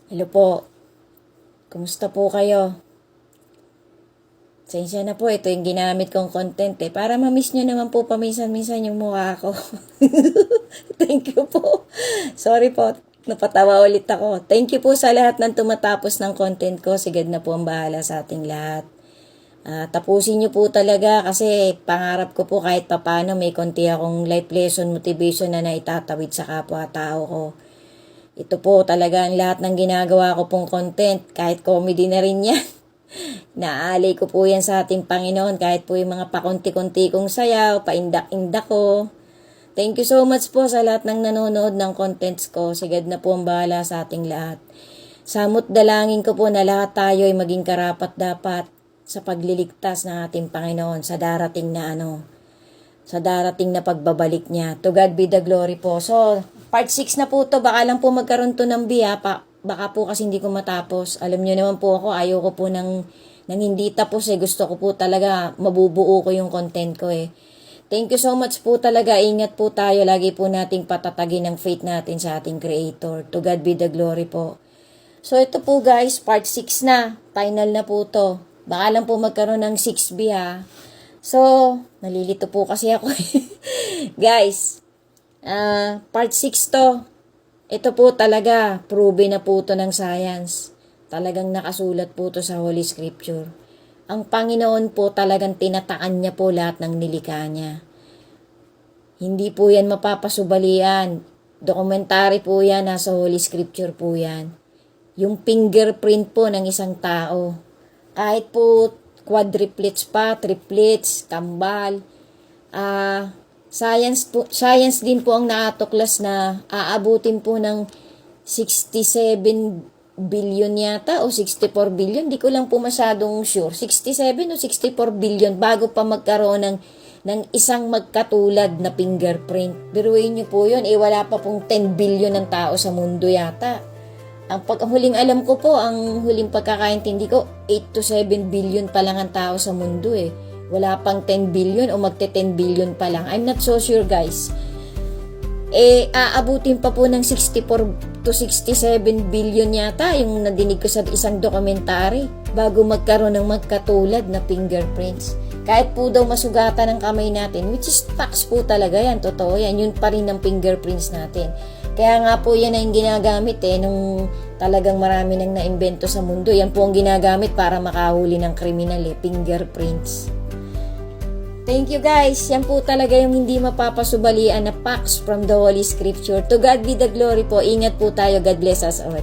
Hello po. Kumusta po kayo? Sensya na po, ito yung ginamit kong content Para ma-miss nyo naman po paminsan-minsan yung mukha ko. Thank you po. Sorry po, napatawa ulit ako. Thank you po sa lahat ng tumatapos ng content ko. Sigad na po ang bahala sa ating lahat. Tapusin nyo po talaga kasi pangarap ko po kahit papano may konti akong life lesson, motivation na naitatawid sa kapwa-tao ko. Ito po talaga ang lahat ng ginagawa ko pong content, kahit comedy na rin yan. Naaalay ko po yan sa ating Panginoon, kahit po yung mga pakunti-kunti kong sayaw, paindak-indak ko. Thank you so much po sa lahat ng nanonood ng contents ko. Sigad na po ang bahala sa ating lahat. Samot dalangin ko po na lahat tayo ay maging karapat-dapat sa pagliligtas ng ating Panginoon sa darating na pagbabalik niya. To God be the glory po. So, part 6 na po to. Baka lang po magkaroon to ng biya. Baka po kasi hindi ko matapos. Alam nyo naman po ako, ayoko po nang hindi tapos Gusto ko po talaga mabubuo ko yung content ko Thank you so much po talaga. Ingat po tayo. Lagi po nating patatagin ang faith natin sa ating Creator. To God be the glory po. So, ito po guys, part 6 na. Final na po to. Baka lang po magkaroon ng 6B ha. So, nalilito po kasi ako Guys, part 6 to. Ito po talaga, proven na po to ng science. Talagang nakasulat po to sa Holy Scripture. Ang Panginoon po talagang tinataan niya po lahat ng nilikha niya. Hindi po yan mapapasubalian. Dokumentary po yan, nasa Holy Scripture po yan. Yung fingerprint po ng isang tao. Kahit po quadruplets pa, triplets, kambal. Science din po ang naatuklas na aabutin po ng 67 billion yata o 64 billion. Di ko lang po masyadong sure. 67 o 64 billion bago pa magkaroon ng isang magkatulad na fingerprint. Biruin niyo po yun. Wala pa pong 10 billion ng tao sa mundo yata. Ang huling alam ko po, ang huling pagkakaintindi ko, 8 to 7 billion pa lang ang tao sa mundo Wala pang 10 billion o magte-10 billion pa lang. I'm not so sure guys. Aabutin pa po ng 64 to 67 billion yata yung nadinig ko sa isang dokumentary bago magkaroon ng magkatulad na fingerprints. Kahit po daw masugatan ng kamay natin, which is facts po talaga yan, totoo yan, yun pa rin ang fingerprints natin. Kaya nga po yan ang ginagamit nung talagang marami nang naimbento sa mundo. Yan po ang ginagamit para makahuli ng kriminal fingerprints. Thank you guys. Yan po talaga yung hindi mapapasubalian na facts from the Holy Scripture. To God be the glory po. Ingat po tayo. God bless us all.